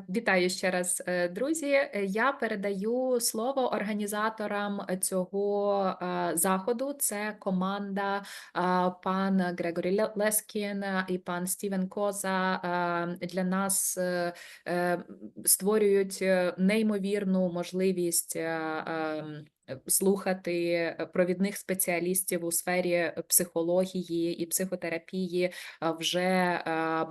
Вітаю ще раз, друзі. Я передаю слово організаторам цього заходу. Це команда пан Грегорі Лескін і пан Стівен Коза. Для нас створюють неймовірну можливість слухати провідних спеціалістів у сфері психології і психотерапії вже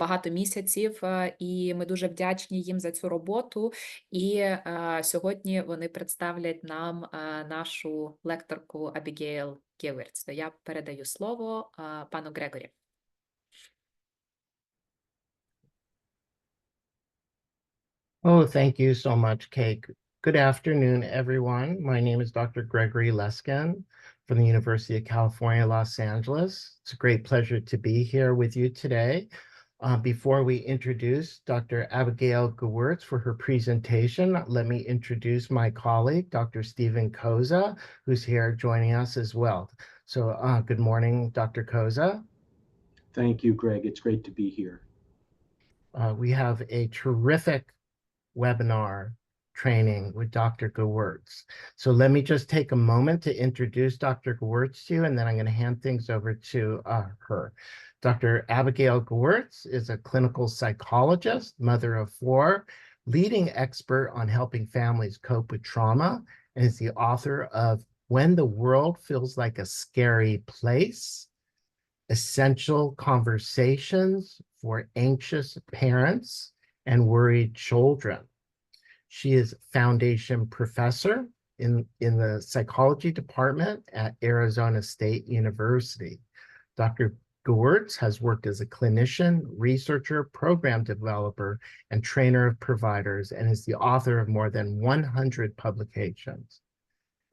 багато місяців, і ми дуже вдячні їм за цю роботу. І сьогодні вони представлять нам нашу лекторку Abigail Gewirtz. То я передаю слово пану Грегорі. Oh, thank you so much, Kate. Good afternoon, everyone. My name is Dr. Gregory Leskin from the University of California, Los Angeles. It's a great pleasure to be here with you today. Before we introduce Dr. Abigail Gewirtz for her presentation, let me introduce my colleague, Dr. Stephen Koza, who's here joining us as well. So good morning, Dr. Koza. Thank you, Greg. It's great to be here. We have a terrific webinar training with Dr. Gewirtz. So let me just take a moment to introduce Dr. Gewirtz to you, and then I'm going to hand things over to her. Dr. Abigail Gewirtz is a clinical psychologist, mother of 4, leading expert on helping families cope with trauma, and is the author of When the World Feels Like a Scary Place, Essential Conversations for Anxious Parents and Worried Children. She is foundation professor in the psychology department at Arizona State University. Dr. Gewirtz has worked as a clinician, researcher, program developer, and trainer of providers, and is the author of more than 100 publications.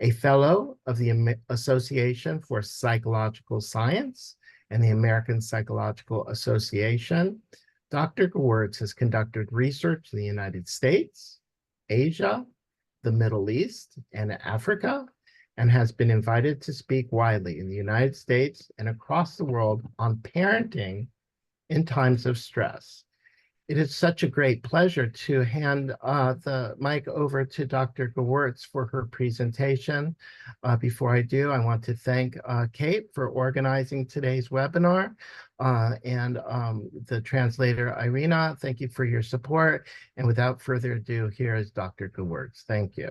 A fellow of the Association for Psychological Science and the American Psychological Association, Dr. Gewirtz has conducted research in the United States, Asia, the Middle East, and Africa, and has been invited to speak widely in the United States and across the world on parenting in times of stress. It is such a great pleasure to hand the mic over to Dr. Gewirtz for her presentation. Before I do, I want to thank Kate for organizing today's webinar, and the translator, Irina, thank you for your support. And without further ado, here is Dr. Gewirtz. Thank you.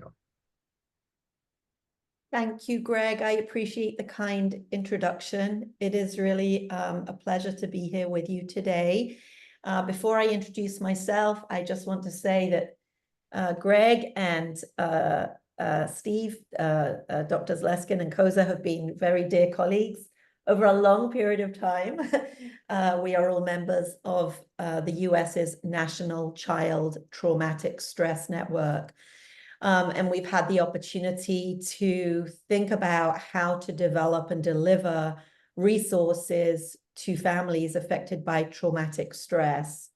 Thank you, Greg. I appreciate the kind introduction. It is really a pleasure to be here with you today. Before I introduce myself, I just want to say that Greg and Steve, Drs. Leskin and Koza, have been very dear colleagues over a long period of time. We are all members of the US's National Child Traumatic Stress Network. And we've had the opportunity to think about how to develop and deliver resources to families affected by traumatic stress.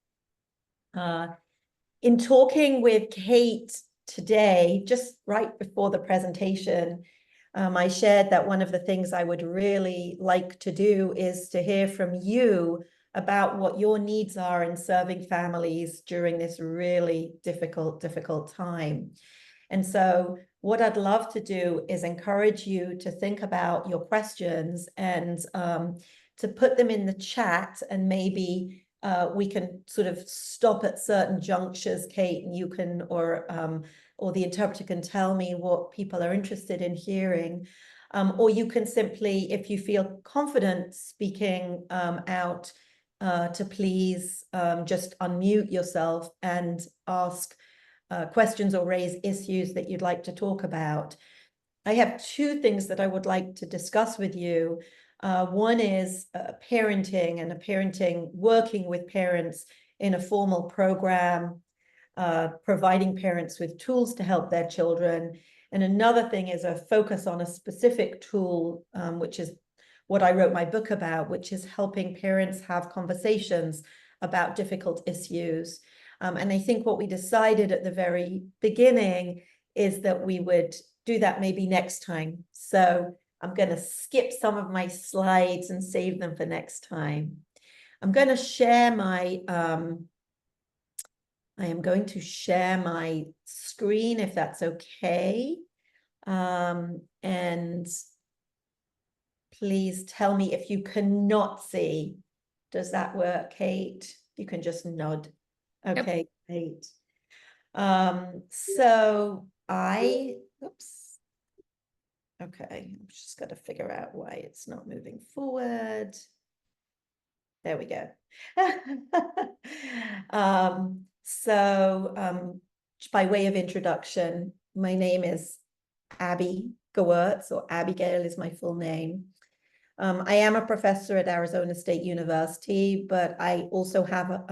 In talking with Kate today, just right before the presentation, I shared that one of the things I would really like to do is to hear from you about what your needs are in serving families during this really difficult time. And so what I'd love to do is encourage you to think about your questions and to put them in the chat, and maybe we can sort of stop at certain junctures, Kate, and you can, or the interpreter can tell me what people are interested in hearing. Or you can simply, if you feel confident speaking out, to please just unmute yourself and ask questions or raise issues that you'd like to talk about. I have 2 things that I would like to discuss with you. One is parenting, and working with parents in a formal program, providing parents with tools to help their children. And another thing is a focus on a specific tool, which is what I wrote my book about, which is helping parents have conversations about difficult issues. And I think what we decided at the very beginning is that we would do that maybe next time. So I'm going to skip some of my slides and save them for next time. I'm going to share my I am going to share my screen if that's okay. And please tell me if you cannot see. Does that work, Kate? You can just nod. Okay, great. So oops. Okay, I'm just got to figure out why it's not moving forward. There we go. By way of introduction, my name is Abby Gewirtz, or Abigail is my full name. I am a professor at Arizona State University, but I also have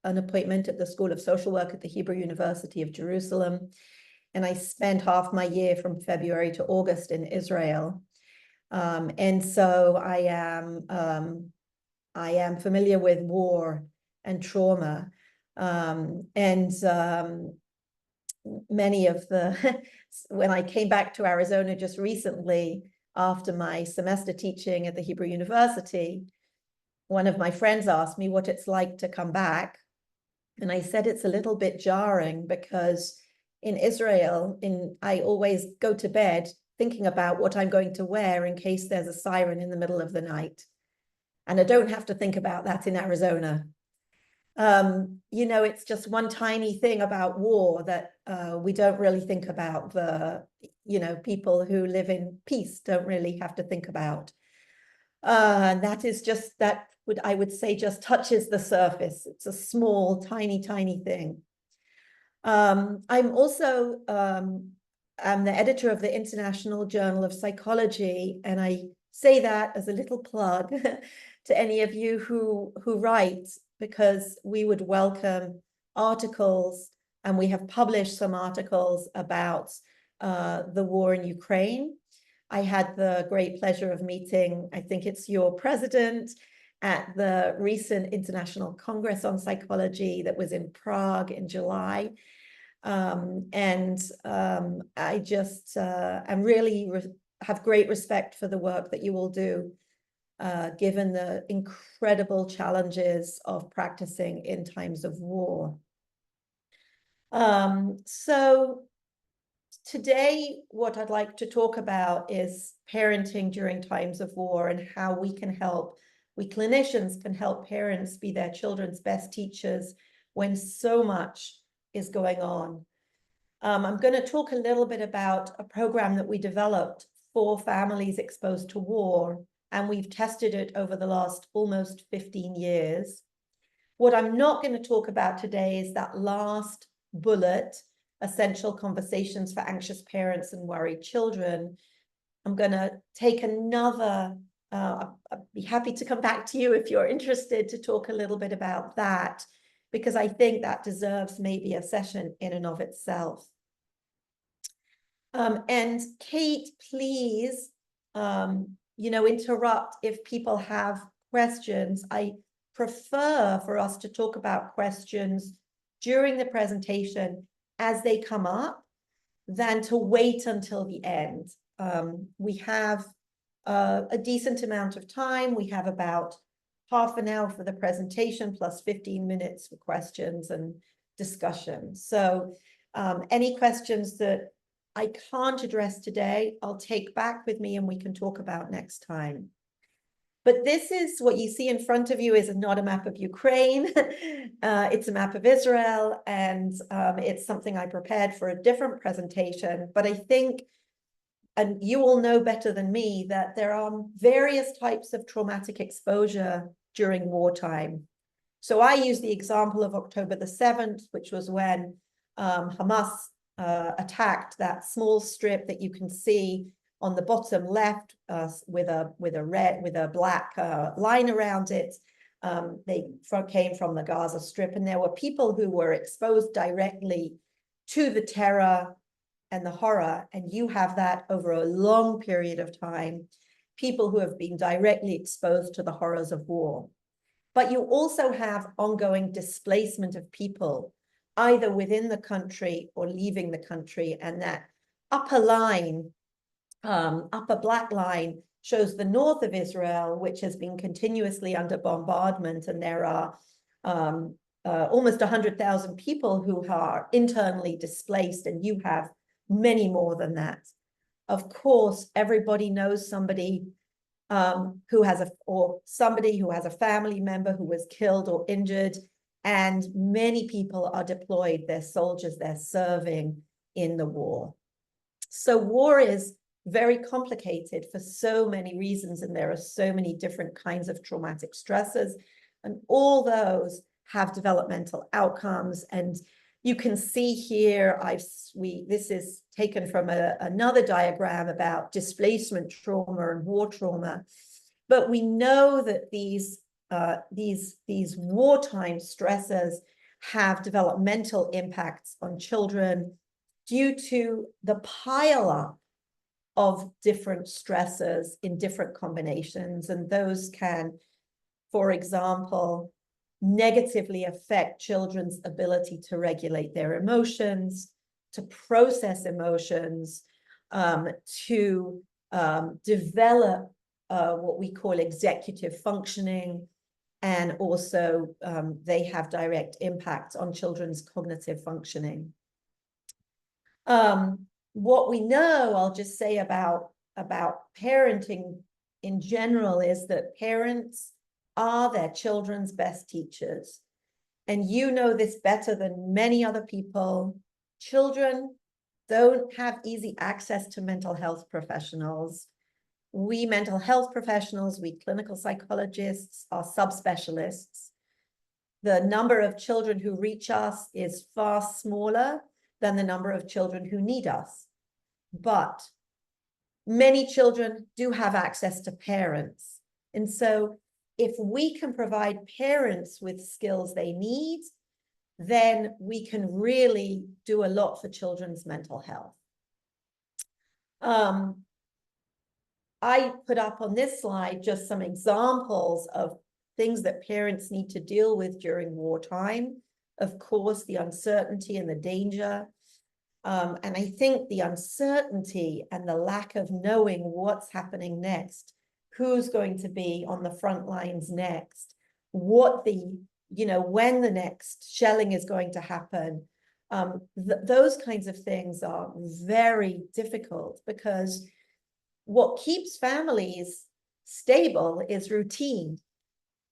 an appointment at the School of Social Work at the Hebrew University of Jerusalem. And I spent half my year from February to August in Israel. And so I am familiar with war and trauma. Many of when I came back to Arizona just recently, after my semester teaching at the Hebrew University, one of my friends asked me what it's like to come back. And I said, it's a little bit jarring because in Israel, I always go to bed thinking about what I'm going to wear in case there's a siren in the middle of the night. And I don't have to think about that in Arizona. It's just one tiny thing about war that we don't really think about. People who live in peace don't really have to think about. And that is just, I would say just touches the surface. It's a small, tiny thing. I'm also, I'm the editor of the International Journal of Psychology, and I say that as a little plug to any of you who write, because we would welcome articles, and we have published some articles about the war in Ukraine. I had the great pleasure of meeting, I think it's your president, at the recent International Congress on Psychology that was in Prague in July. I just am really have great respect for the work that you will do, given the incredible challenges of practicing in times of war. So today, what I'd like to talk about is parenting during times of war and how we clinicians can help parents be their children's best teachers when so much is going on. I'm going to talk a little bit about a program that we developed for families exposed to war, and we've tested it over the last almost 15 years. What I'm not going to talk about today is that last bullet, essential conversations for anxious parents and worried children. I'm going to take another, I'd be happy to come back to you if you're interested to talk a little bit about that, because I think that deserves maybe a session in and of itself. And Kate, please, interrupt if people have questions. I prefer for us to talk about questions during the presentation as they come up than to wait until the end. We have a decent amount of time. We have about half an hour for the presentation plus 15 minutes for questions and discussion. So any questions that I can't address today, I'll take back with me and we can talk about next time. But this is what you see in front of you is not a map of Ukraine. It's a map of Israel, and it's something I prepared for a different presentation. But I think, and you all know better than me, that there are various types of traumatic exposure during wartime. So I use the example of October the 7th, which was when Hamas attacked that small strip that you can see on the bottom left with a black line around it. They came from the Gaza Strip, and there were people who were exposed directly to the terror and the horror, and you have that over a long period of time, people who have been directly exposed to the horrors of war. But you also have ongoing displacement of people, either within the country or leaving the country, and that upper line, upper black line, shows the north of Israel, which has been continuously under bombardment, and there are almost 100,000 people who are internally displaced, and you have many more than that. Of course, everybody knows somebody who has a family member who was killed or injured, and many people are deployed. They're soldiers, they're serving in the war. So war is very complicated for so many reasons, and there are so many different kinds of traumatic stressors, and all those have developmental outcomes. And you can see here, this is taken from another diagram about displacement trauma and war trauma. But we know that these wartime stressors have developmental impacts on children due to the pile-up of different stressors in different combinations. And those can, for example, negatively affect children's ability to regulate their emotions, to process emotions, to develop what we call executive functioning, and also they have direct impacts on children's cognitive functioning. What we know, I'll just say about parenting in general, is that parents are their children's best teachers. And you know this better than many other people. Children don't have easy access to mental health professionals. We mental health professionals, we clinical psychologists, are subspecialists. The number of children who reach us is far smaller than the number of children who need us. But many children do have access to parents. And so if we can provide parents with skills they need, then we can really do a lot for children's mental health. I put up on this slide just some examples of things that parents need to deal with during wartime. Of course, the uncertainty and the danger. And I think the uncertainty and the lack of knowing what's happening next, who's going to be on the front lines next, when the next shelling is going to happen. Those kinds of things are very difficult, because what keeps families stable is routine.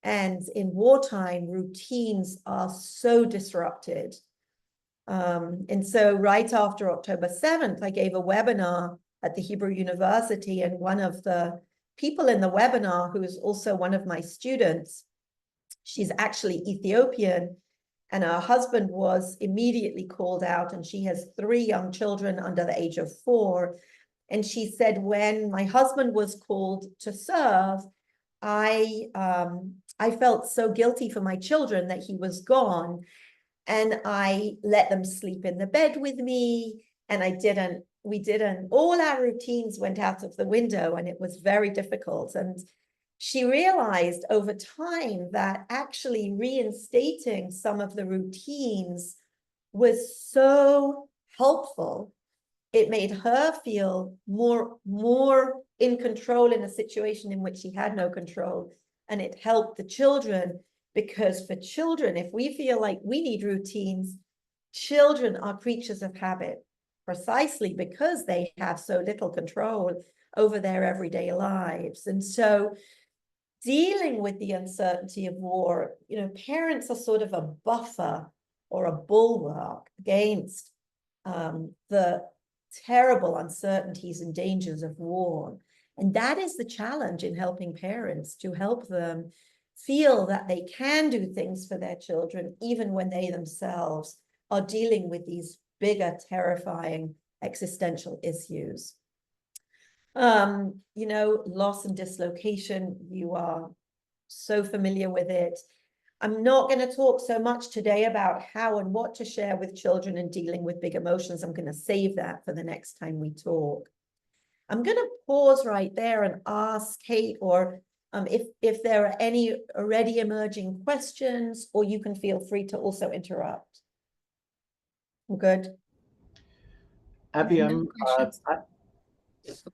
And in wartime, routines are so disrupted. And so right after October 7th, I gave a webinar at the Hebrew University, and one of the people in the webinar, who is also one of my students, she's actually Ethiopian, and her husband was immediately called out, and she has 3 young children under the age of 4. And she said, when my husband was called to serve, I felt so guilty for my children that he was gone. And I let them sleep in the bed with me, and all our routines went out of the window, and it was very difficult. And she realized over time that actually reinstating some of the routines was so helpful. It made her feel more in control in a situation in which she had no control. And it helped the children, because for children, if we feel like we need routines, children are creatures of habit, precisely because they have so little control over their everyday lives. And so dealing with the uncertainty of war, parents are sort of a buffer or a bulwark against the terrible uncertainties and dangers of war. And that is the challenge in helping parents, to help them feel that they can do things for their children, even when they themselves are dealing with these bigger, terrifying existential issues. Loss and dislocation, you are so familiar with it. I'm not going to talk so much today about how and what to share with children in dealing with big emotions. I'm going to save that for the next time we talk. I'm going to pause right there and ask Kate, or if there are any already emerging questions, or you can feel free to also interrupt. All good? Abby, No questions.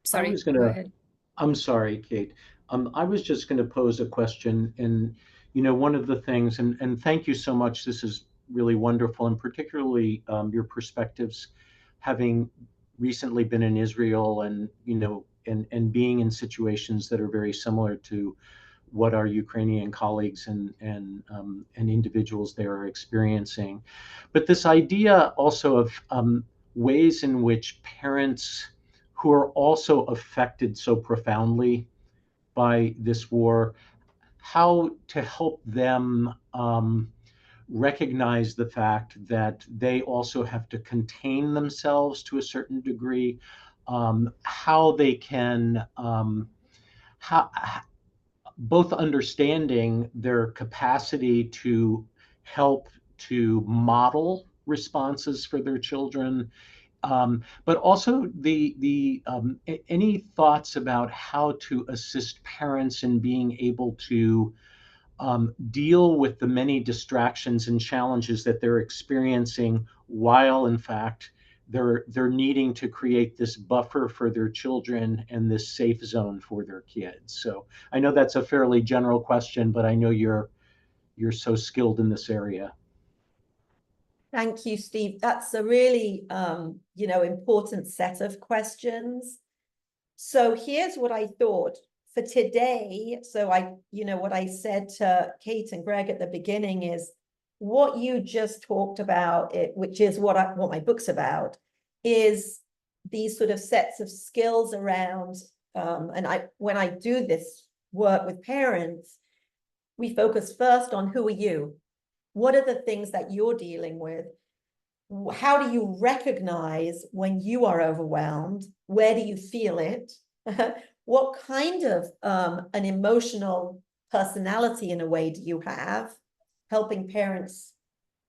Sorry, I was go gonna, ahead. I'm sorry, Kate. I was just going to pose a question, and one of the things, and thank you so much, this is really wonderful, and particularly your perspectives, having recently been in Israel and, and being in situations that are very similar to what our Ukrainian colleagues and individuals there are experiencing. But this idea also of ways in which parents who are also affected so profoundly by this war, how to help them recognize the fact that they also have to contain themselves to a certain degree, how they can, how, both understanding their capacity to help to model responses for their children, but also any thoughts about how to assist parents in being able to deal with the many distractions and challenges that they're experiencing, while in fact they're needing to create this buffer for their children and this safe zone for their kids. So I know that's a fairly general question, but I know you're so skilled in this area. Thank you, Steve. That's a really, important set of questions. So here's what I thought for today. So what I said to Kate and Greg at the beginning is what you just talked about, which is what my book's about, is these sort of sets of skills around, when I do this work with parents, we focus first on who are you? What are the things that you're dealing with? How do you recognize when you are overwhelmed? Where do you feel it? What kind of an emotional personality, in a way, do you have? Helping parents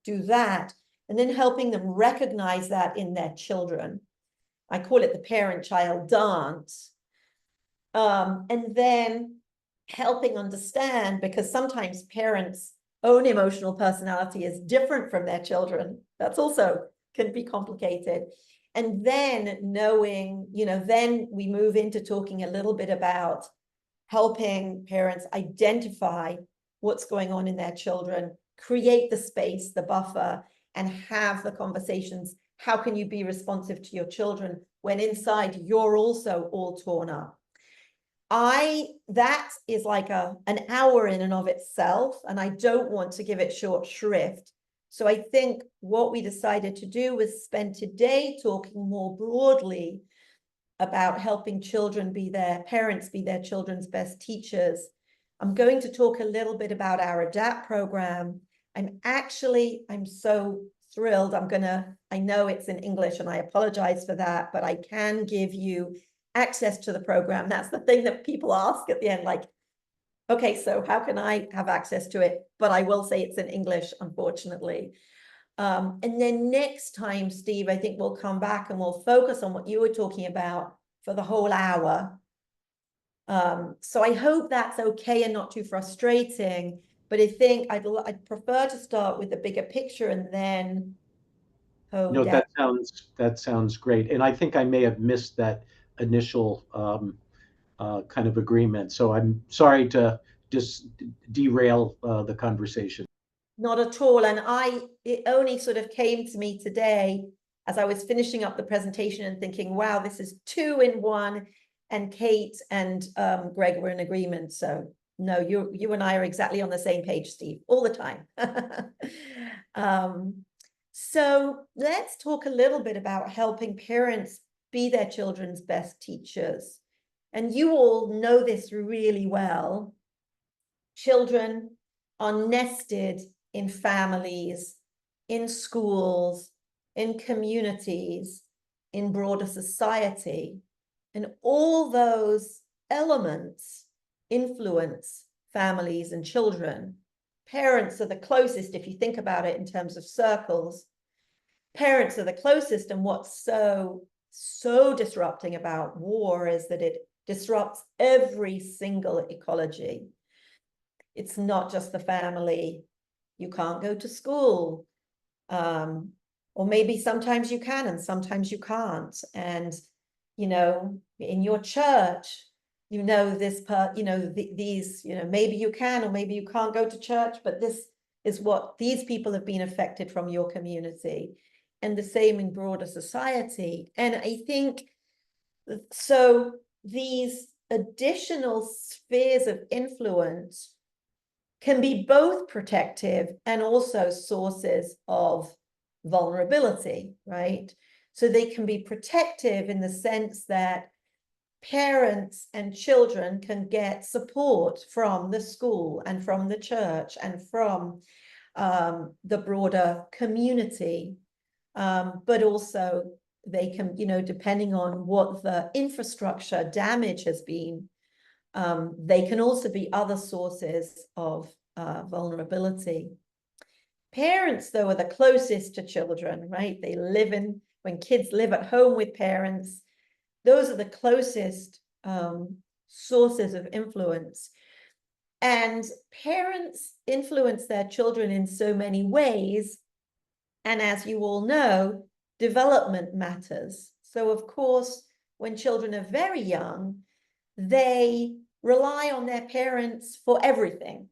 do that, and then helping them recognize that in their children. I call it the parent-child dance. And then helping understand, because sometimes parents' own emotional personality is different from their children. That's also can be complicated. And then knowing, then we move into talking a little bit about helping parents identify what's going on in their children, create the space, the buffer, and have the conversations. How can you be responsive to your children when inside you're also all torn up? That is like an hour in and of itself, and I don't want to give it short shrift. So I think what we decided to do was spend today talking more broadly about helping parents be their children's best teachers. I'm going to talk a little bit about our ADAPT program. I'm so thrilled. I know it's in English and I apologize for that, but I can give you access to the program. That's the thing that people ask at the end, like, okay, so how can I have access to it? But I will say it's in English, unfortunately. And then next time, Steve, I think we'll come back and we'll focus on what you were talking about for the whole hour. So I hope that's okay and not too frustrating, but I think I'd prefer to start with the bigger picture and then No, that sounds great. And I think I may have missed that initial kind of agreement. So I'm sorry to just derail the conversation. Not at all. And it only sort of came to me today as I was finishing up the presentation and thinking, wow, this is 2 in 1. And Kate and Greg were in agreement. So no, you and I are exactly on the same page, Steve, all the time. So let's talk a little bit about helping parents be their children's best teachers. And you all know this really well. Children are nested in families, in schools, in communities, in broader society. And all those elements influence families and children. Parents are the closest, if you think about it in terms of circles. Parents are the closest, and what's so disrupting about war is that it disrupts every single ecology. It's not just the family. You can't go to school. Or maybe sometimes you can and sometimes you can't. And, in your church, you know, these, maybe you can, or maybe you can't go to church, but this is what these people have been affected from your community, and the same in broader society. And I think, so these additional spheres of influence can be both protective and also sources of vulnerability, right? So they can be protective in the sense that parents and children can get support from the school and from the church and from the broader community. But also they can, depending on what the infrastructure damage has been, they can also be other sources of vulnerability. Parents, though, are the closest to children, right? When kids live at home with parents, those are the closest sources of influence. And parents influence their children in so many ways. And as you all know, development matters. So, of course, when children are very young, they rely on their parents for everything.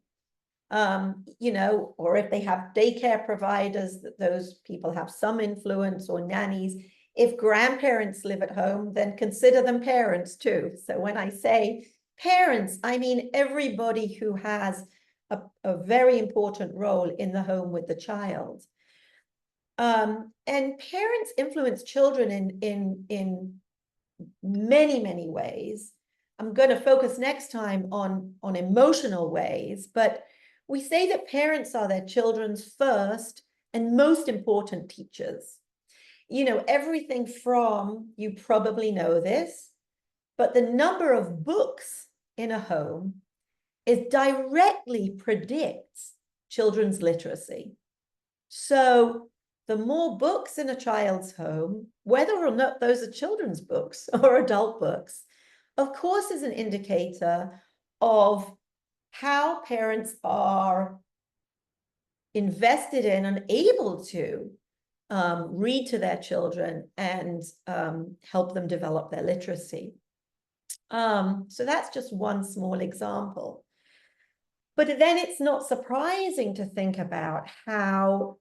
Or if they have daycare providers, that those people have some influence, or nannies. If grandparents live at home, then consider them parents too. So when I say parents, I mean everybody who has a very important role in the home with the child. And parents influence children in many, many ways. I'm going to focus next time on emotional ways, but we say that parents are their children's first and most important teachers. Everything from, you probably know this, but the number of books in a home directly predicts children's literacy. So the more books in a child's home, whether or not those are children's books or adult books, of course, is an indicator of how parents are invested in and able to read to their children and help them develop their literacy. So that's just one small example. But then it's not surprising to think about how,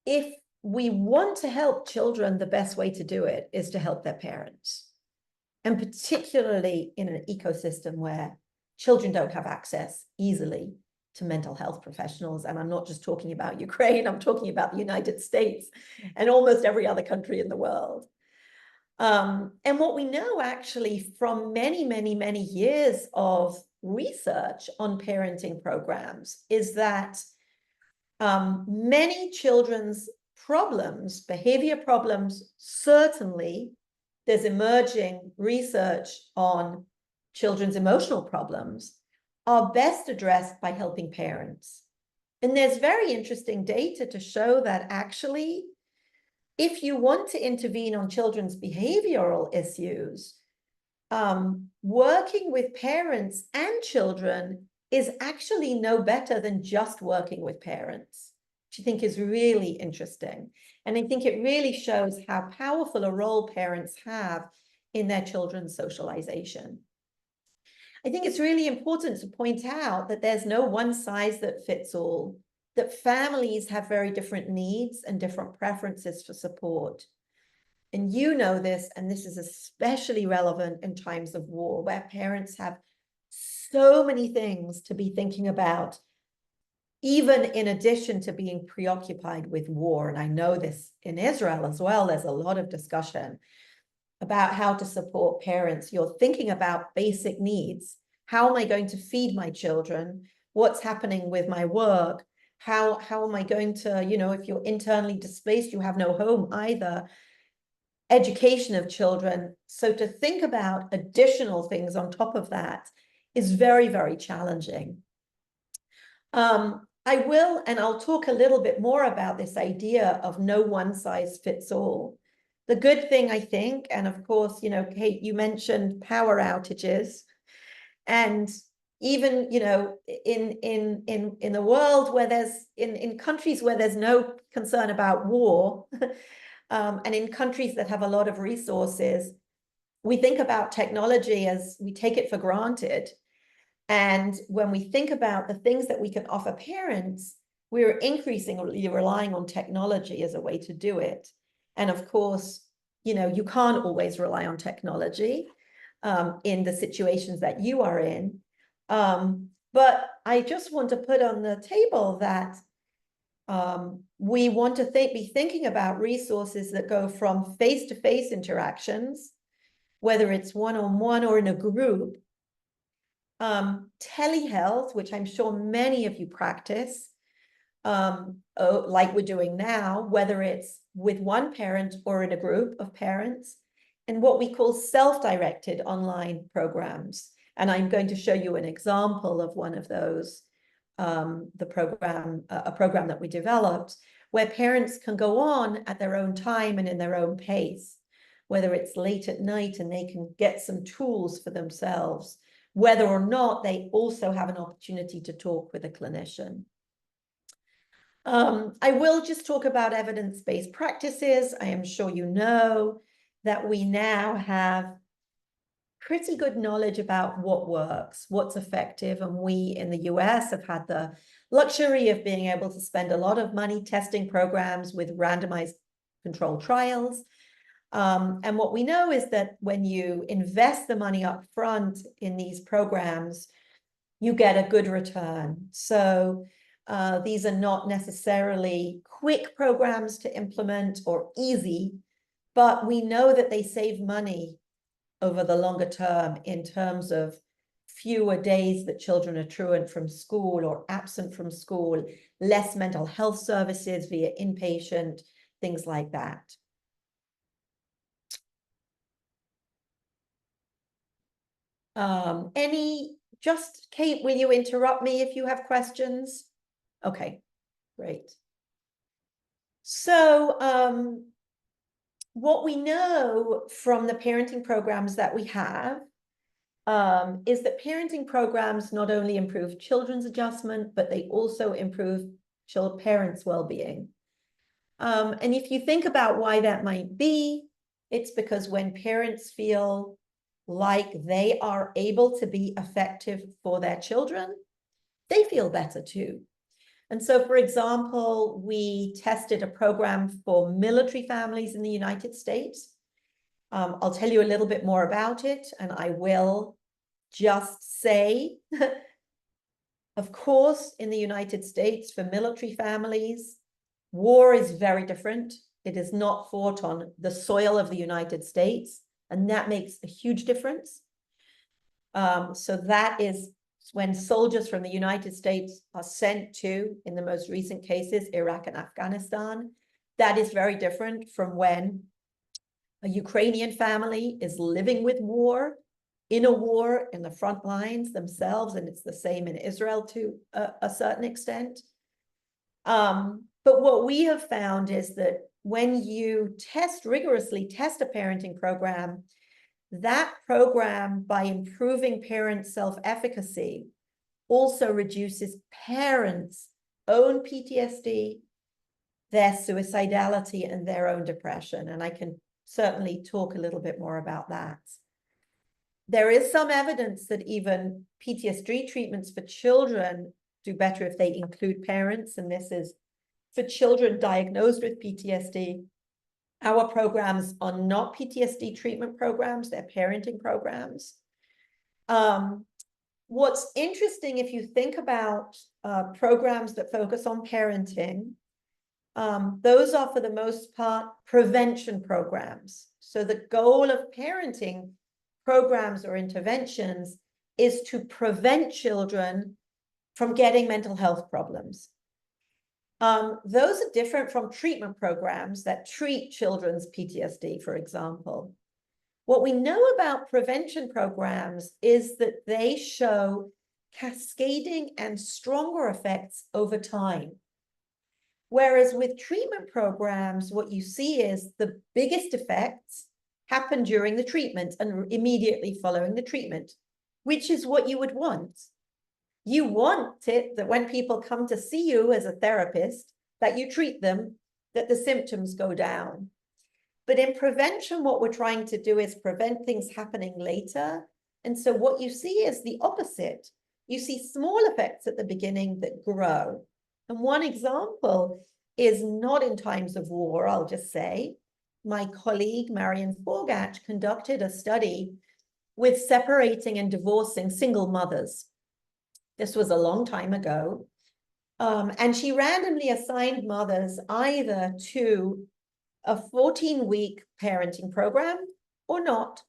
if we want to help children, the best way to do it is to help their parents. And particularly in an ecosystem where children don't have access easily to mental health professionals. And I'm not just talking about Ukraine, I'm talking about the United States and almost every other country in the world. And what we know actually from many, many, many years of research on parenting programs is that many children's problems, behavior problems, certainly there's emerging research on children's emotional problems, are best addressed by helping parents. And there's very interesting data to show that actually, if you want to intervene on children's behavioral issues, working with parents and children is actually no better than just working with parents, which I think is really interesting. And I think it really shows how powerful a role parents have in their children's socialization. I think it's really important to point out that there's no one size that fits all, that families have very different needs and different preferences for support. And you know this, and this is especially relevant in times of war, where parents have so many things to be thinking about, even in addition to being preoccupied with war. And I know this in Israel as well, there's a lot of discussion about how to support parents. You're thinking about basic needs. How am I going to feed my children? What's happening with my work? How am I going to, if you're internally displaced, you have no home either. Education of children. So to think about additional things on top of that is very, very challenging. I will, and I'll talk a little bit more about this idea of no one size fits all. The good thing, I think, and of course, Kate, you mentioned power outages, and even, in the world where there's, in countries where there's no concern about war, and in countries that have a lot of resources, we think about technology as we take it for granted. And when we think about the things that we can offer parents, we're increasingly relying on technology as a way to do it. And of course, you know, you can't always rely on technology in the situations that you are in. But I just want to put on the table that we want to be thinking about resources that go from face-to-face interactions, whether it's one-on-one or in a group, telehealth, which I'm sure many of you practice, like we're doing now, whether it's with one parent or in a group of parents, and what we call self-directed online programs. And I'm going to show you an example of one of those, a program that we developed, where parents can go on at their own time and in their own pace, whether it's late at night and they can get some tools for themselves, whether or not they also have an opportunity to talk with a clinician. I will just talk about evidence-based practices. I am sure you know that we now have pretty good knowledge about what works, what's effective, and we in the US have had the luxury of being able to spend a lot of money testing programs with randomized controlled trials. And what we know is that when you invest the money up front in these programs, you get a good return. So these are not necessarily quick programs to implement or easy, but we know that they save money over the longer term in terms of fewer days that children are truant from school or absent from school, less mental health services via inpatient, things like that. Just Kate, will you interrupt me if you have questions? Okay, great. So what we know from the parenting programs that we have is that parenting programs not only improve children's adjustment, but they also improve parents' well-being. And if you think about why that might be, it's because when parents feel like they are able to be effective for their children, they feel better too. And so, for example, we tested a program for military families in the United States. I'll tell you a little bit more about it, and I will just say, of course, in the United States, for military families, war is very different. It is not fought on the soil of the United States, and that makes a huge difference. So that is when soldiers from the United States are sent to, in the most recent cases, Iraq and Afghanistan. That is very different from when a Ukrainian family is living with war, in a war, in the front lines themselves, and it's the same in Israel to a certain extent. But what we have found is that when you rigorously test a parenting program, that program, by improving parent self-efficacy, also reduces parents' own PTSD, their suicidality, and their own depression. And I can certainly talk a little bit more about that. There is some evidence that even PTSD treatments for children do better if they include parents, and this is for children diagnosed with PTSD. Our programs are not PTSD treatment programs, they're parenting programs. What's interesting, if you think about programs that focus on parenting, those are for the most part prevention programs. So the goal of parenting programs or interventions is to prevent children from getting mental health problems. Those are different from treatment programs that treat children's PTSD, for example. What we know about prevention programs is that they show cascading and stronger effects over time. Whereas with treatment programs, what you see is the biggest effects happen during the treatment and immediately following the treatment, which is what you would want. You want it that when people come to see you as a therapist, that you treat them, that the symptoms go down. But in prevention, what we're trying to do is prevent things happening later. And so what you see is the opposite. You see small effects at the beginning that grow. And one example is not in times of war, I'll just say. My colleague, Marion Forgatch, conducted a study with separating and divorcing single mothers. This was a long time ago. And she randomly assigned mothers either to a 14-week parenting program or not.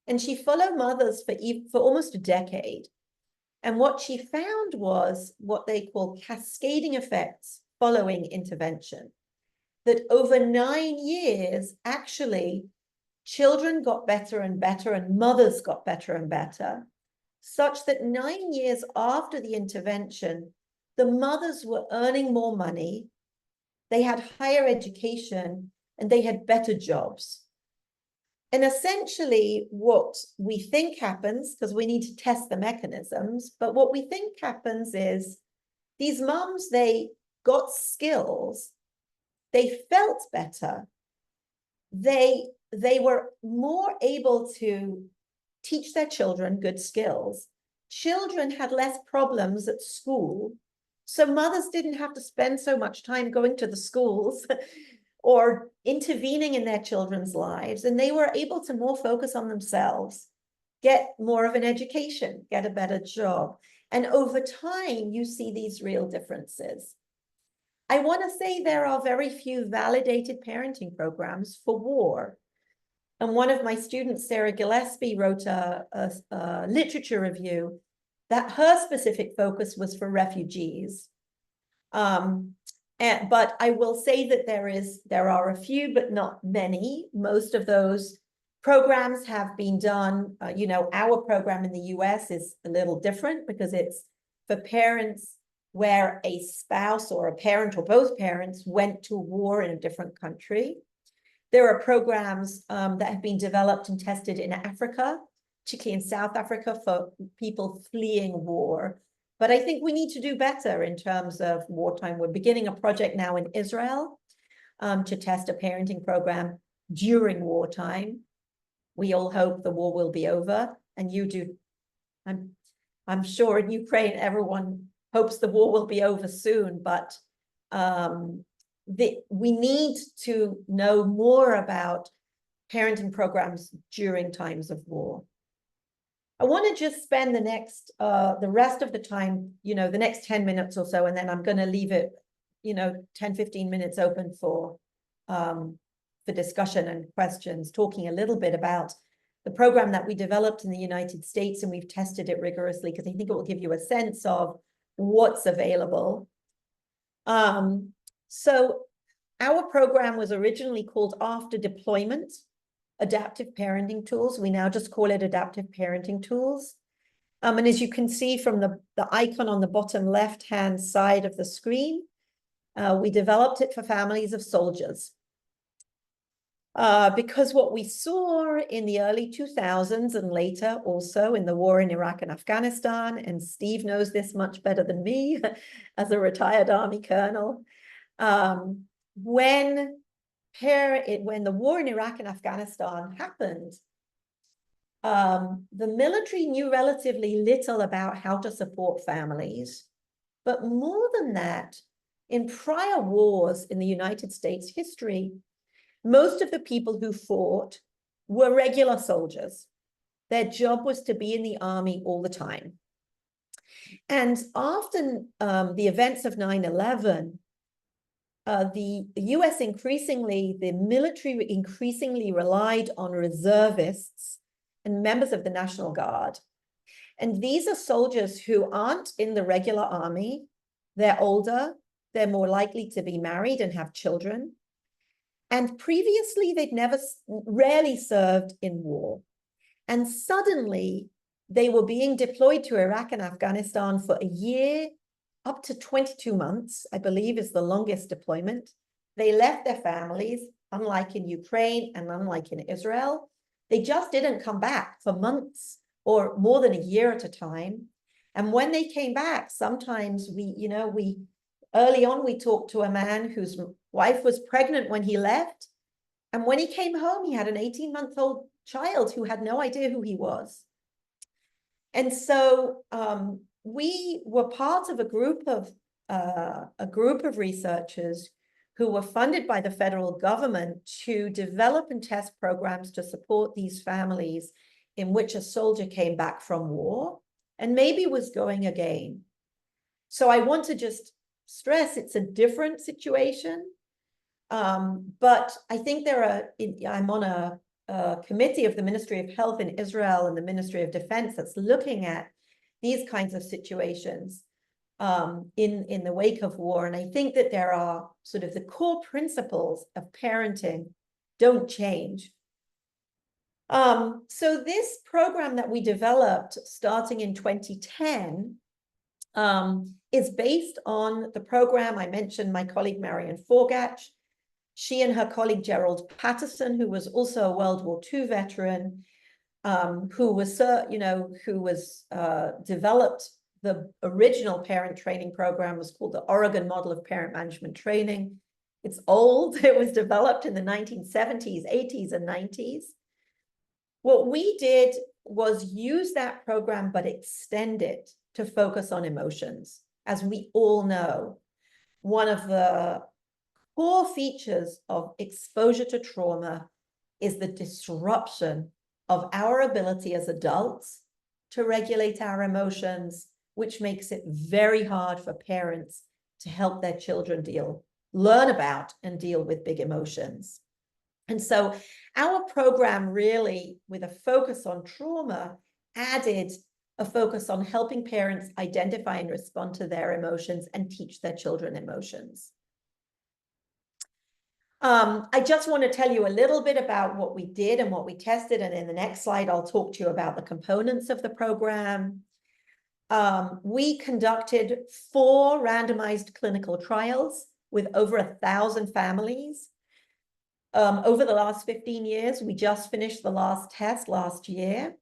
And she followed mothers for almost a decade. And what she found was what they call cascading effects following intervention. That over 9 years, actually, children got better and better and mothers got better and better, such that 9 years after the intervention, the mothers were earning more money, they had higher education, and they had better jobs. And essentially what we think happens, because we need to test the mechanisms, but what we think happens is these moms, they got skills, they felt better, they were more able to teach their children good skills. Children had less problems at school, so mothers didn't have to spend so much time going to the schools or intervening in their children's lives, and they were able to more focus on themselves, get more of an education, get a better job. And over time, you see these real differences. I want to say there are very few validated parenting programs for war. And one of my students, Sarah Gillespie, wrote a literature review that her specific focus was for refugees. But I will say that there are a few, but not many. Most of those programs have been done. Our program in the US is a little different because it's for parents where a spouse or a parent or both parents went to war in a different country. There are programs that have been developed and tested in Africa, particularly in South Africa, for people fleeing war. But I think we need to do better in terms of wartime. We're beginning a project now in Israel to test a parenting program during wartime. We all hope the war will be over, and you do. I'm sure in Ukraine, everyone hopes the war will be over soon, but we need to know more about parenting programs during times of war. I want to just spend the rest of the time, the next 10 minutes or so, and then I'm going to leave it, 10, 15 minutes open for discussion and questions, talking a little bit about the program that we developed in the United States, and we've tested it rigorously because I think it will give you a sense of what's available. So our program was originally called After Deployment Adaptive Parenting Tools. We now just call it Adaptive Parenting Tools. And as you can see from the icon on the bottom left-hand side of the screen, we developed it for families of soldiers. Because what we saw in the early 2000s and later also in the war in Iraq and Afghanistan, and Steve knows this much better than me as a retired Army colonel, when the war in Iraq and Afghanistan happened, the military knew relatively little about how to support families. But more than that, in prior wars in the United States history, most of the people who fought were regular soldiers. Their job was to be in the army all the time. And after the events of 9/11, the US the military increasingly relied on reservists and members of the National Guard. And these are soldiers who aren't in the regular army. They're older, they're more likely to be married and have children. And previously, they'd rarely served in war. And suddenly, they were being deployed to Iraq and Afghanistan for a year, up to 22 months, I believe is the longest deployment. They left their families, unlike in Ukraine and unlike in Israel. They just didn't come back for months or more than a year at a time. And when they came back, sometimes early on, we talked to a man whose wife was pregnant when he left, And when he came home, he had an 18-month-old child who had no idea who he was. And so we were part of a group of researchers who were funded by the federal government to develop and test programs to support these families in which a soldier came back from war and maybe was going again. So I want to just stress it's a different situation. But I think I'm on a committee of the Ministry of Health in Israel and the Ministry of Defense that's looking at these kinds of situations in the wake of war. And I think that there are sort of the core principles of parenting don't change. So this program that we developed starting in 2010 is based on the program I mentioned, my colleague Marion Forgatch. She and her colleague Gerald Patterson, who was also a World War II veteran, who developed the original parent training program, was called the Oregon Model of Parent Management Training. It's old. It was developed in the 1970s, 80s, and 90s. What we did was use that program, but extend it to focus on emotions. As we all know, one of the core features of exposure to trauma is the disruption of our ability as adults to regulate our emotions, which makes it very hard for parents to help their children learn about and deal with big emotions. And so our program really, with a focus on trauma, added a focus on helping parents identify and respond to their emotions and teach their children emotions. I just want to tell you a little bit about what we did and what we tested. And in the next slide, I'll talk to you about the components of the program. We conducted 4 randomized clinical trials with over 1,000 families. Over the last 15 years, we just finished the last test last year.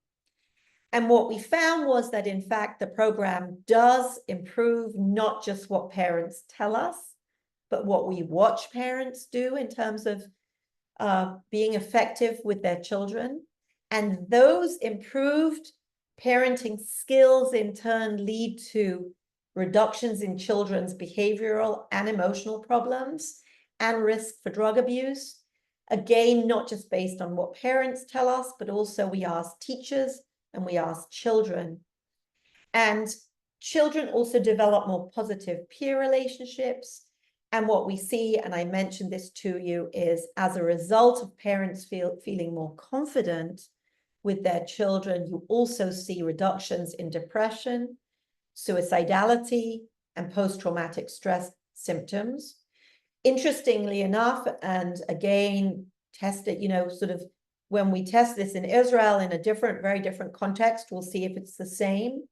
And what we found was that, in fact, the program does improve not just what parents tell us, but what we watch parents do in terms of being effective with their children. And those improved parenting skills in turn lead to reductions in children's behavioral and emotional problems and risk for drug abuse. Again, not just based on what parents tell us, but also we ask teachers and we ask children. And children also develop more positive peer relationships. And what we see, and I mentioned this to you, is as a result of parents feeling more confident with their children, you also see reductions in depression, suicidality, and post-traumatic stress symptoms. Interestingly enough, and again, test it, sort of when we test this in Israel in a very different context, we'll see if it's the same.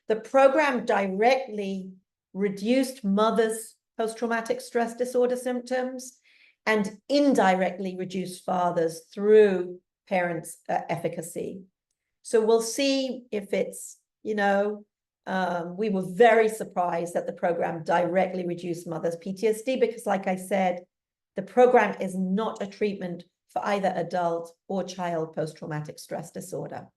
The program directly reduced mothers' post-traumatic stress disorder symptoms and indirectly reduced fathers through parents' efficacy. So we'll see if it's, we were very surprised that the program directly reduced mothers' PTSD because, like I said, the program is not a treatment for either adult or child post-traumatic stress disorder.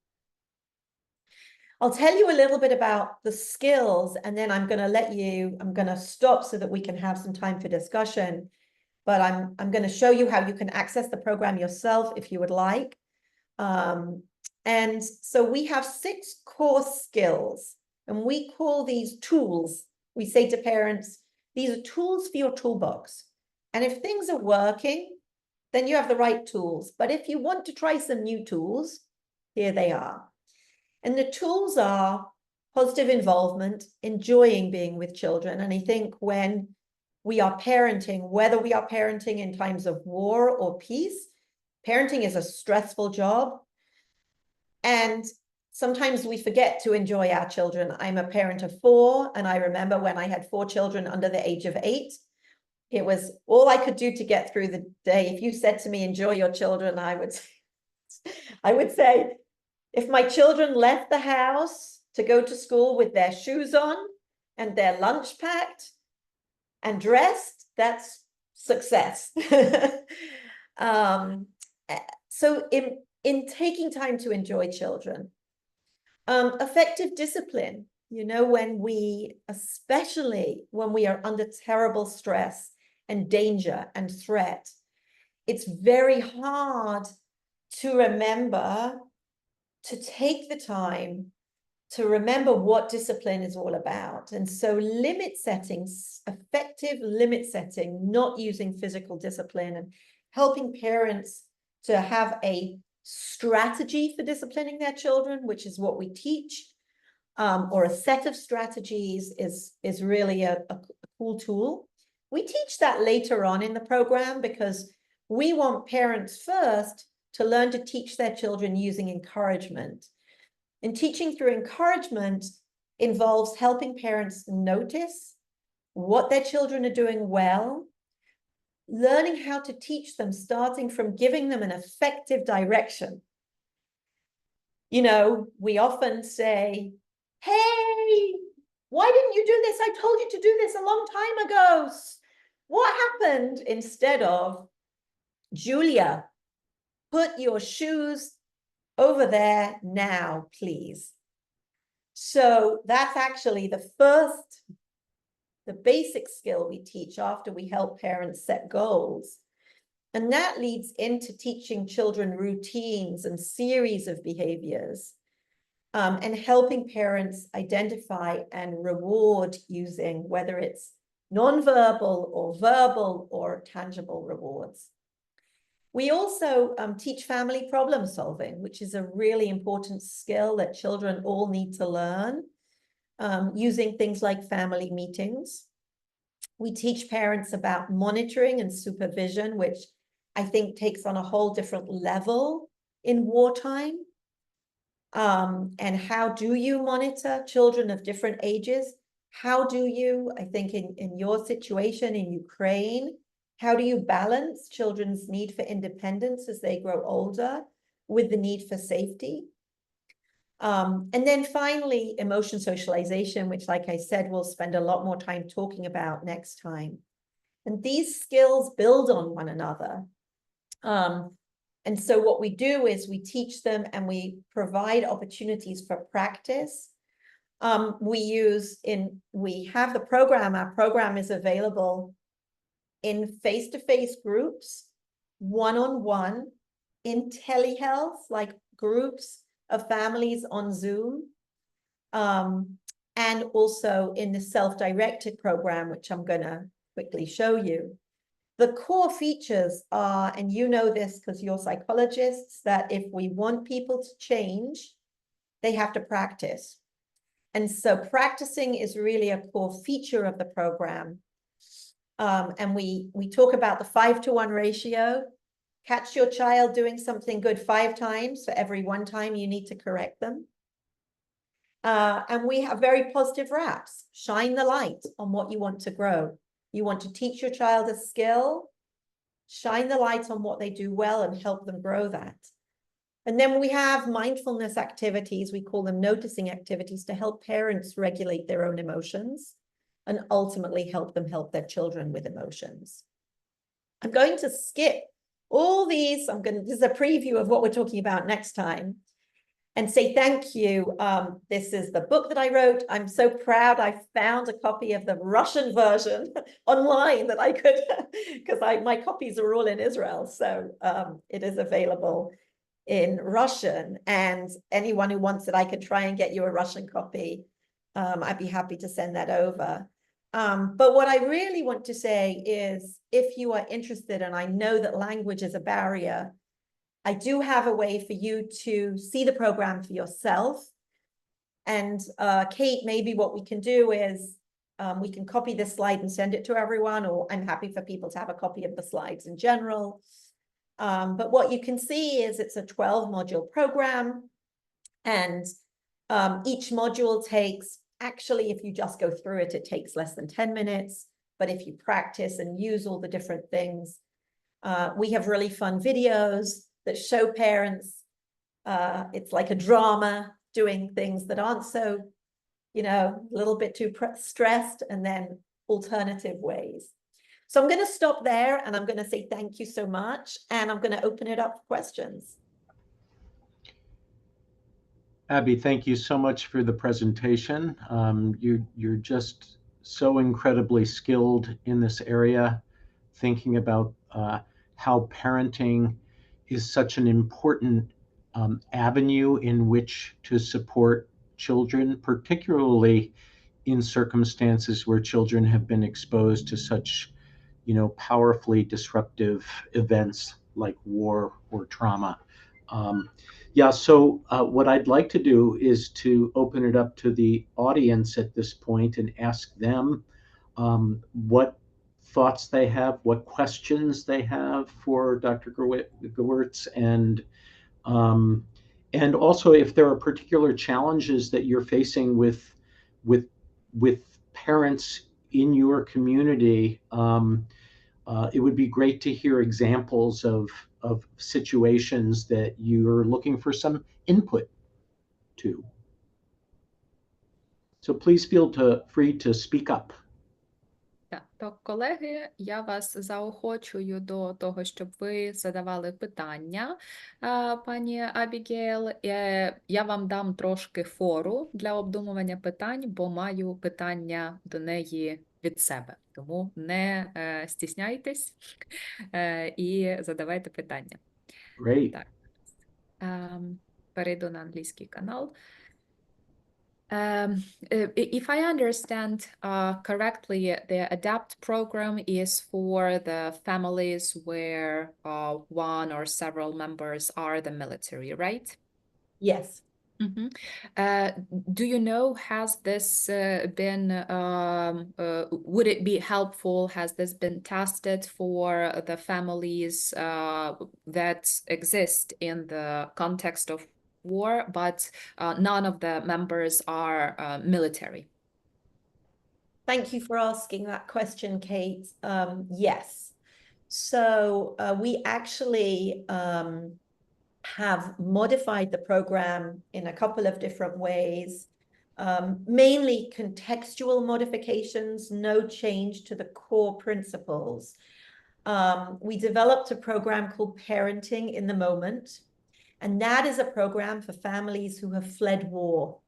I'll tell you a little bit about the skills, and then I'm going to stop so that we can have some time for discussion. But I'm going to show you how you can access the program yourself if you would like. And so we have 6 core skills, and we call these tools. We say to parents, these are tools for your toolbox. And if things are working, then you have the right tools. But if you want to try some new tools, here they are. And the tools are positive involvement, enjoying being with children. And I think when we are parenting, whether we are parenting in times of war or peace, parenting is a stressful job. And sometimes we forget to enjoy our children. I'm a parent of 4, and I remember when I had 4 children under the age of 8, it was all I could do to get through the day. If you said to me, enjoy your children, I would say, if my children left the house to go to school with their shoes on and their lunch packed and dressed, that's success. So in taking time to enjoy children, effective discipline, especially when we are under terrible stress and danger and threat, it's very hard to remember to take the time to remember what discipline is all about. And so limit settings, effective limit setting, not using physical discipline, and helping parents to have a strategy for disciplining their children, which is what we teach, or a set of strategies is really a cool tool. We teach that later on in the program because we want parents first to learn to teach their children using encouragement. And teaching through encouragement involves helping parents notice what their children are doing well, learning how to teach them, starting from giving them an effective direction. We often say, hey, why didn't you do this? I told you to do this a long time ago. What happened? Instead of, Julia, put your shoes over there now, please. So that's actually the basic skill we teach after we help parents set goals. And that leads into teaching children routines and series of behaviors, and helping parents identify and reward using whether it's nonverbal or verbal or tangible rewards. We also teach family problem solving, which is a really important skill that children all need to learn, using things like family meetings. We teach parents about monitoring and supervision, which I think takes on a whole different level in wartime. And how do you monitor children of different ages? How do you, I think in your situation in Ukraine, how do you balance children's need for independence as they grow older with the need for safety? And then finally, emotion socialization, which, like I said, we'll spend a lot more time talking about next time. And these skills build on one another. And so what we do is we teach them and we provide opportunities for practice. We have the program. Our program is available in face-to-face groups, one-on-one, in telehealth, like groups of families on Zoom, and also in the self-directed program, which I'm going to quickly show you. The core features are, and you know this because you're psychologists, that if we want people to change, they have to practice. And so practicing is really a core feature of the program. And we talk about the 5-to-1 ratio. Catch your child doing something good 5 times for every 1 time you need to correct them. And we have very positive raps. Shine the light on what you want to grow. You want to teach your child a skill, shine the light on what they do well and help them grow that. And then we have mindfulness activities, we call them noticing activities, to help parents regulate their own emotions and ultimately help them help their children with emotions. I'm going to skip all these. This is a preview of what we're talking about next time, and say thank you. This is the book that I wrote. I'm so proud I found a copy of the Russian version online that I could, because my copies are all in Israel. So it is available in Russian, and anyone who wants it, I could try and get you a Russian copy. I'd be happy to send that over. But what I really want to say is, if you are interested, and I know that language is a barrier, I do have a way for you to see the program for yourself. And Kate, maybe what we can do is we can copy this slide and send it to everyone, or I'm happy for people to have a copy of the slides in general. But what you can see is it's a 12-module program, and each module takes, actually, if you just go through it, it takes less than 10 minutes. But if you practice and use all the different things, we have really fun videos that show parents. It's like a drama, doing things that aren't so, a little bit too stressed, and then alternative ways. So I'm going to stop there and I'm going to say thank you so much. And I'm going to open it up for questions. Abby, thank you so much for the presentation. You're just so incredibly skilled in this area, thinking about how parenting is such an important avenue in which to support children, particularly in circumstances where children have been exposed to such, powerfully disruptive events like war or trauma. Yeah, so what I'd like to do is to open it up to the audience at this point and ask them what thoughts they have, what questions they have for Dr. Gewirtz, and also if there are particular challenges that you're facing with with parents in your community. It would be great to hear examples of situations that you're looking for some input to. So please feel free to speak up. Так, колеги, я вас заохочую до того, щоб ви задавали питання, пані Абігейл. Я вам дам трошки фору для обдумування питань, бо маю питання до неї від себе. Тому не стісняйтесь і задавайте питання. Great. Так. Перейду на англійський канал. If I understand correctly, the ADAPT program is for the families where one or several members are the military, right? Yes. Mm-hmm. Do you know, has this been, would it be helpful, has this been tested for the families that exist in the context of war, but none of the members are military? Thank you for asking that question, Kate. Yes. So we actually have modified the program in a couple of different ways, mainly contextual modifications, no change to the core principles. We developed a program called Parenting in the Moment, and that is a program for families who have fled war.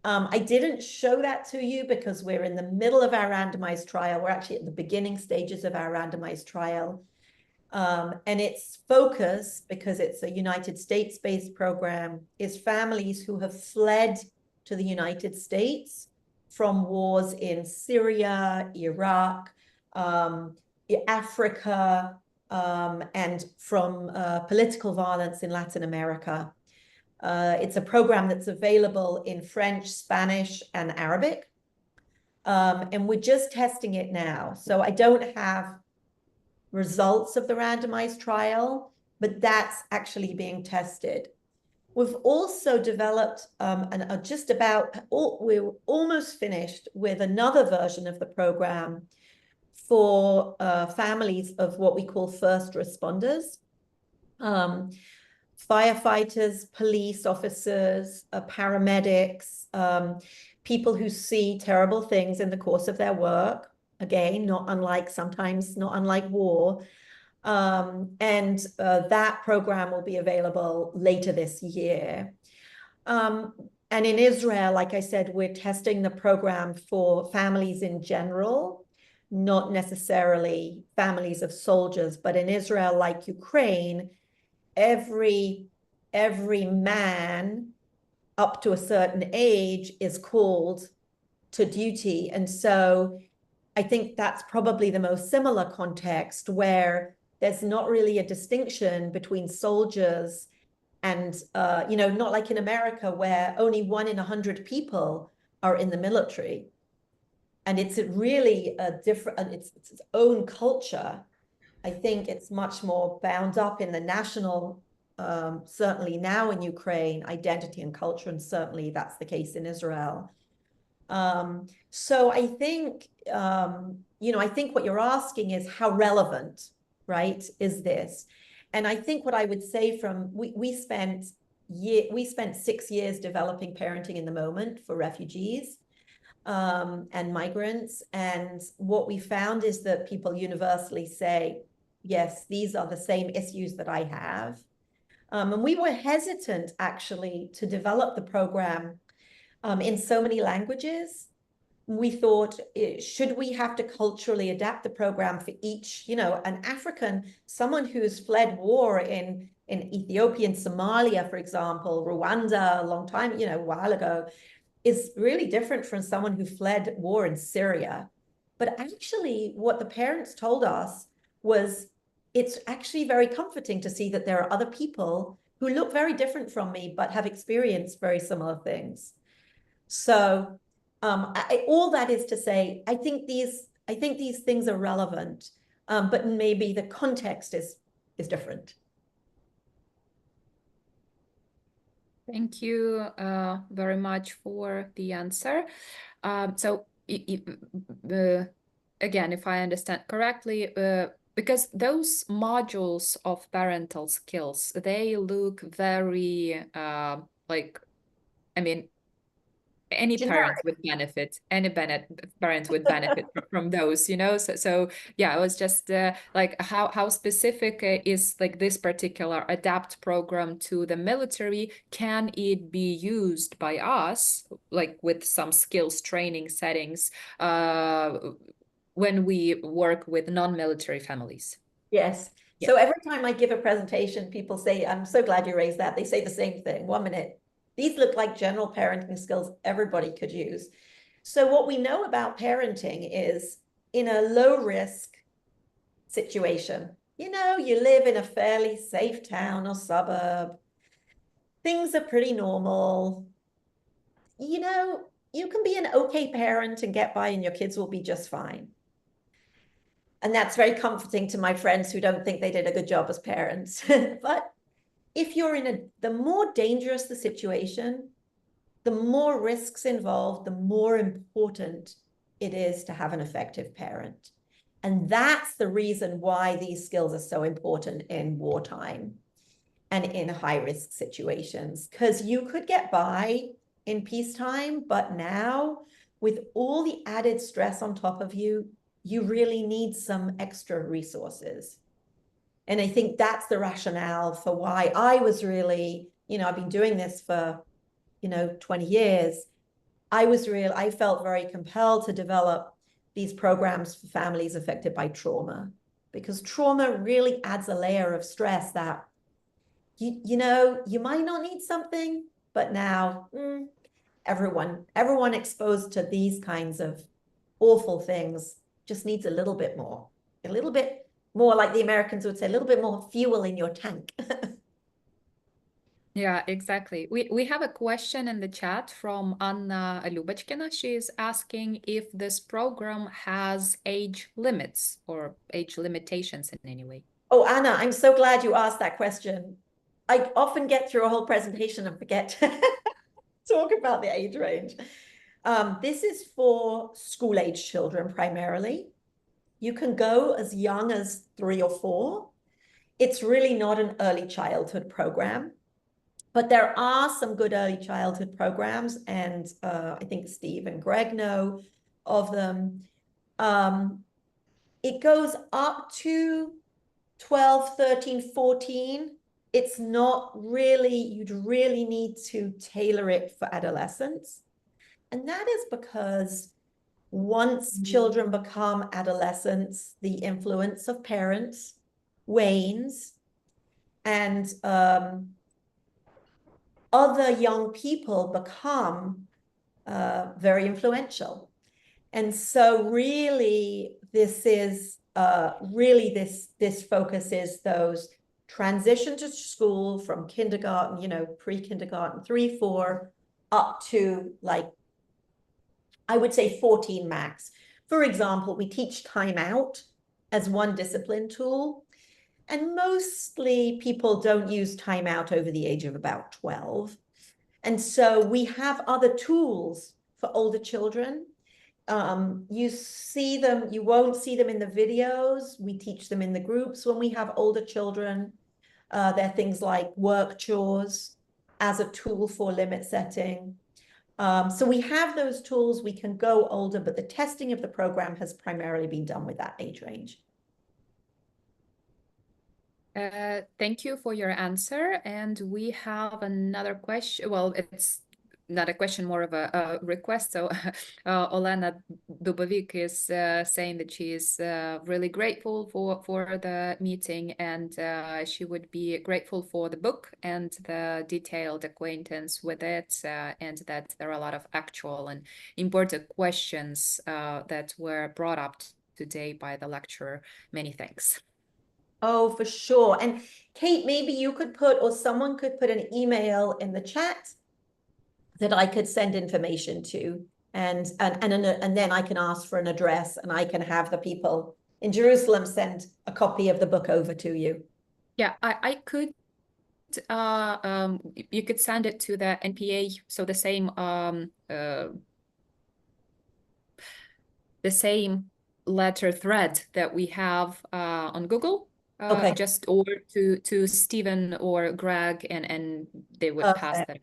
I didn't show that to you because we're in the middle of our randomized trial. We're actually at the beginning stages of our randomized trial. And its focus, because it's a United States-based program, is families who have fled to the United States from wars in Syria, Iraq, Africa, and from political violence in Latin America. It's a program that's available in French, Spanish, and Arabic. And we're just testing it now. So I don't have results of the randomized trial, but that's actually being tested. We've also developed, we're almost finished with another version of the program for families of what we call first responders, firefighters, police officers, paramedics, people who see terrible things in the course of their work. Again, not unlike war. And that program will be available later this year. And in Israel, like I said, we're testing the program for families in general, not necessarily families of soldiers, but in Israel, like Ukraine, every man up to a certain age is called to duty. And so I think that's probably the most similar context where there's not really a distinction between soldiers and, not like in America where only 1 in 100 people are in the military. And it's really a different, it's its own culture. I think it's much more bound up in the national, certainly now in Ukraine, identity and culture, and certainly that's the case in Israel. So I think, I think what you're asking is how relevant, right, is this? And I think what I would say we spent 6 years developing Parenting in the Moment for refugees. and migrants. And what we found is that people universally say, yes, these are the same issues that I have. And we were hesitant actually to develop the program in so many languages. We thought, should we have to culturally adapt the program for each, you know, an African, someone who's fled war in Ethiopia and Somalia, for example, Rwanda, a long time, you know, a while ago, is really different from someone who fled war in Syria. But actually, what the parents told us was, it's actually very comforting to see that there are other people who look very different from me, but have experienced very similar things. So all that is to say, I think these things are relevant, but maybe the context is different. Thank you very much for the answer. So again, if I understand correctly, because those modules of parental skills, they look very like, I mean, any parent would benefit, parent would benefit from those, you know. So yeah, it was just like how specific is like this particular ADAPT program to the military? Can it be used by us, like with some skills training settings, when we work with non-military families? Yes. Yeah. So every time I give a presentation, people say, I'm so glad you raised that. They say the same thing. 1 minute. These look like general parenting skills everybody could use. So what we know about parenting is, in a low risk situation, you know, you live in a fairly safe town or suburb, things are pretty normal, you know, you can be an okay parent and get by and your kids will be just fine. And that's very comforting to my friends who don't think they did a good job as parents. But if you're in the more dangerous the situation, the more risks involved, the more important it is to have an effective parent. And that's the reason why these skills are so important in wartime and in high-risk situations, because you could get by in peacetime, but now with all the added stress on top of you, you really need some extra resources. And I think that's the rationale for why I was really, you know, I've been doing this for, you know, 20 years. I felt very compelled to develop these programs for families affected by trauma, because trauma really adds a layer of stress that, you know, you might not need something, but now everyone exposed to these kinds of awful things just needs a little bit more, like the Americans would say, a little bit more fuel in your tank. Yeah, exactly. We have a question in the chat from Anna Lubachkina. She is asking if this program has age limits or age limitations in any way. Oh, Anna, I'm so glad you asked that question. I often get through a whole presentation and forget to talk about the age range. This is for school-age children primarily. You can go as young as 3 or 4. It's really not an early childhood program, but there are some good early childhood programs, and I think Steve and Greg know of them. It goes up to 12, 13, 14. It's not really, you'd really need to tailor it for adolescents. And that is because once children become adolescents, the influence of parents wanes, and other young people become very influential. And so really, this is this focuses those transition to school from kindergarten, you know, pre-kindergarten, 3, 4, up to, like, I would say 14 max. For example, we teach timeout as one discipline tool. And mostly people don't use timeout over the age of about 12. And so we have other tools for older children. You see them, you won't see them in the videos. We teach them in the groups when we have older children. They're things like work chores as a tool for limit setting. So we have those tools, we can go older, but the testing of the program has primarily been done with that age range. Thank you for your answer. And we have another question. Well, it's not a question, more of a request. So Olena Dubovik is saying that she is really grateful for the meeting, and she would be grateful for the book and the detailed acquaintance with it, and that there are a lot of actual and important questions that were brought up today by the lecturer. Many thanks. Oh, for sure. And Kate, maybe you could put, or someone could put an email in the chat that I could send information to. And then I can ask for an address, and I can have the people in Jerusalem send a copy of the book over to you. Yeah, I could. You could send it to the NPA, so the same letter thread that we have on Google. Okay. Just or to Stephen or Greg, and they would pass that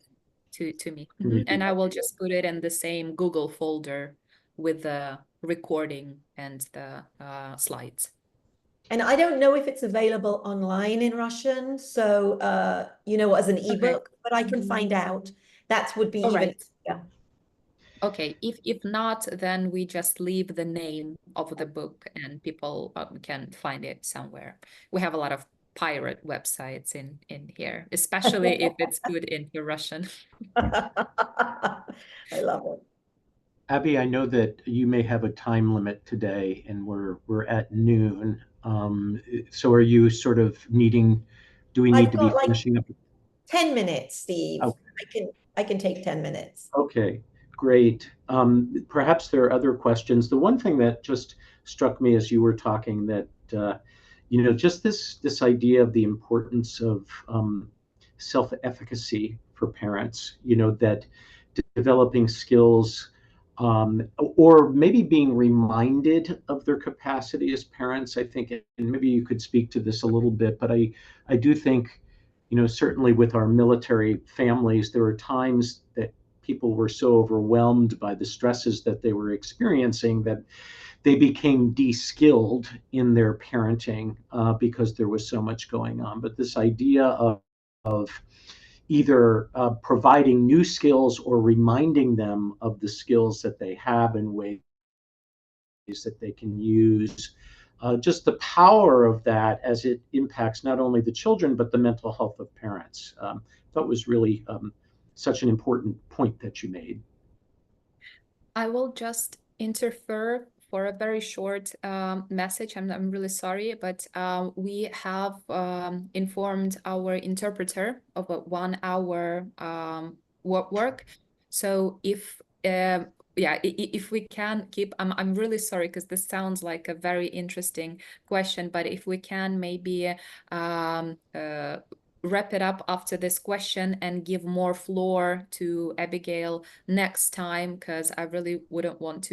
to me. And I will just put it in the same Google folder with the recording and the slides. And I don't know if it's available online in Russian, so as an ebook, but I can find out. That would be even, yeah. Okay, if not, then we just leave the name of the book and people can find it somewhere. We have a lot of pirate websites in here, especially if it's put into Russian. I love it. Abby, I know that you may have a time limit today, and we're at noon. So are you sort of needing? Do we need to be finishing up? 10 minutes, Steve. Okay. I can take 10 minutes. Okay, great. Perhaps there are other questions. The one thing that just struck me as you were talking, that just this idea of the importance of self-efficacy for parents. That developing skills, or maybe being reminded of their capacity as parents. I think, and maybe you could speak to this a little bit, but I do think, certainly with our military families, there are times that people were so overwhelmed by the stresses that they were experiencing that they became de-skilled in their parenting because there was so much going on. But this idea of either providing new skills or reminding them of the skills that they have in ways that they can use. Just the power of that as it impacts not only the children, but the mental health of parents. That was really such an important point that you made. I will just interfere for a very short message. I'm really sorry, but we have informed our interpreter of a 1 hour work. So if if we can keep, I'm really sorry because this sounds like a very interesting question, but if we can maybe wrap it up after this question and give more floor to Abigail next time, because I really wouldn't want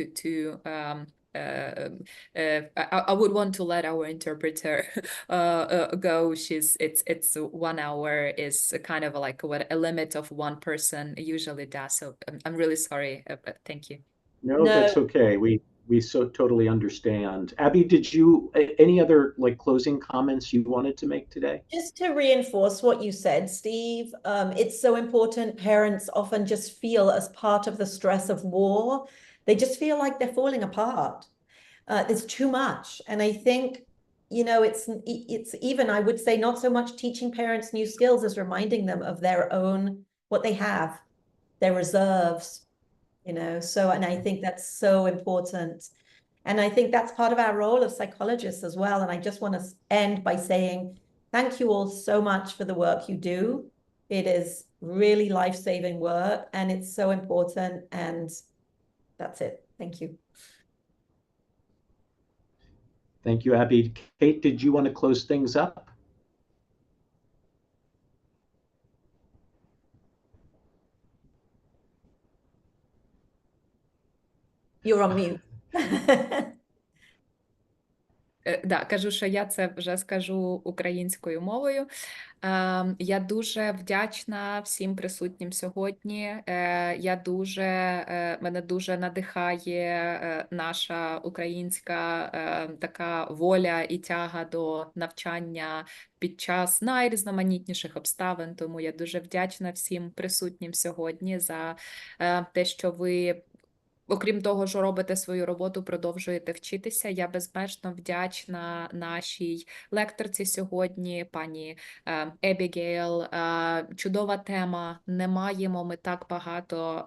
I would want to let our interpreter go. It's 1 hour is kind of like what a limit of one person usually does. So I'm really sorry, but thank you. No, that's okay. We so totally understand. Abby, did you any other closing comments you wanted to make today? Just to reinforce what you said, Steve, it's so important. Parents often just feel as part of the stress of war. They just feel like they're falling apart. There's too much. And I think, it's even, I would say, not so much teaching parents new skills as reminding them of their own, what they have, their reserves, so, and I think that's so important. And I think that's part of our role as psychologists as well. And I just want to end by saying, thank you all so much for the work you do. It is really life-saving work, and it's so important. And that's it. Thank you. Thank you, Abby. Kate, did you want to close things up? You're on mute. Да, кажу, що я це вже скажу українською мовою. Я дуже вдячна всім присутнім сьогодні. Мене дуже надихає наша українська така воля і тяга до навчання під час найрізноманітніших обставин. Тому я дуже вдячна всім присутнім сьогодні за те, що ви, окрім того, що робите свою роботу, продовжуєте вчитися. Я безмежно вдячна нашій лекторці сьогодні, пані Abigail. Чудова тема. Не маємо ми так багато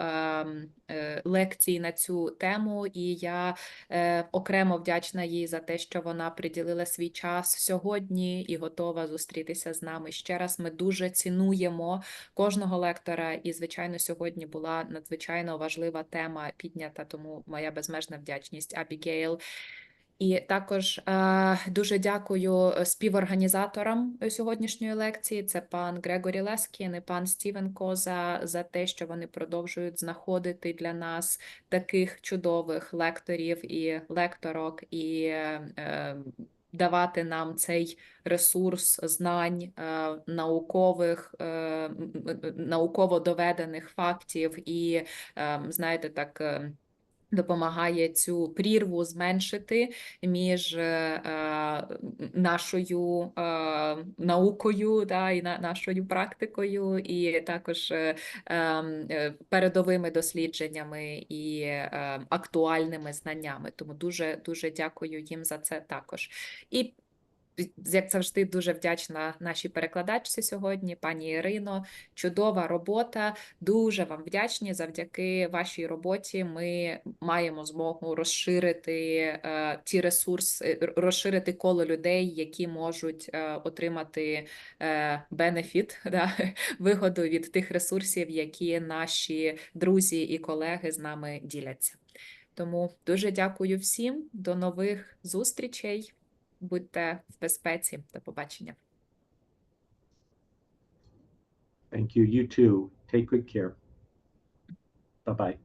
лекцій на цю тему, і я окремо вдячна їй за те, що вона приділила свій час сьогодні і готова зустрітися з нами ще раз. Ми дуже цінуємо кожного лектора, і, звичайно, сьогодні була надзвичайно важлива тема піднята, тому моя безмежна вдячність Abigail. І також дуже дякую співорганізаторам сьогоднішньої лекції. Це пан Грегорі Лескін і пан Стівен Коза за те, що вони продовжують знаходити для нас таких чудових лекторів і лекторок і давати нам цей ресурс знань, науково доведених фактів і, знаєте, так, допомагає цю прірву зменшити між нашою наукою, да, і нашою практикою, і також передовими дослідженнями і актуальними знаннями. Тому дуже дуже дякую їм за це також. І як завжди, дуже вдячна нашій перекладачці сьогодні, пані Ірино. Чудова робота. Дуже вам вдячні. Завдяки вашій роботі ми маємо змогу розширити ті ресурси, розширити коло людей, які можуть отримати бенефіт, да, вигоду від тих ресурсів, які наші друзі і колеги з нами діляться. Тому дуже дякую всім. До нових зустрічей. Будьте в безпеці. До побачення. Thank you. You too. Take good care. Bye-bye.